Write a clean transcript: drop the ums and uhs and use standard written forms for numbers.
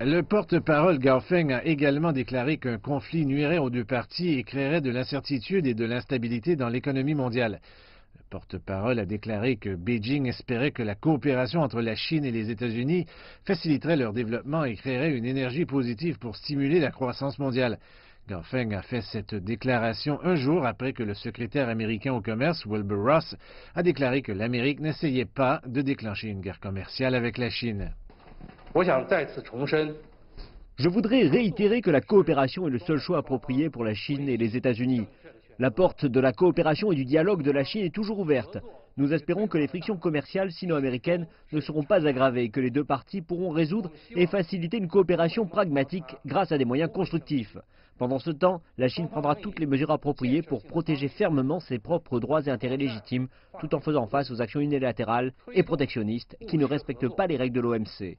Le porte-parole Gao Feng a également déclaré qu'un conflit nuirait aux deux parties et créerait de l'incertitude et de l'instabilité dans l'économie mondiale. Le porte-parole a déclaré que Beijing espérait que la coopération entre la Chine et les États-Unis faciliterait leur développement et créerait une énergie positive pour stimuler la croissance mondiale. Gao Feng a fait cette déclaration un jour après que le secrétaire américain au commerce, Wilbur Ross, a déclaré que l'Amérique n'essayait pas de déclencher une guerre commerciale avec la Chine. Je voudrais réitérer que la coopération est le seul choix approprié pour la Chine et les États-Unis. La porte de la coopération et du dialogue de la Chine est toujours ouverte. Nous espérons que les frictions commerciales sino-américaines ne seront pas aggravées et que les deux parties pourront résoudre et faciliter une coopération pragmatique grâce à des moyens constructifs. Pendant ce temps, la Chine prendra toutes les mesures appropriées pour protéger fermement ses propres droits et intérêts légitimes, tout en faisant face aux actions unilatérales et protectionnistes qui ne respectent pas les règles de l'OMC.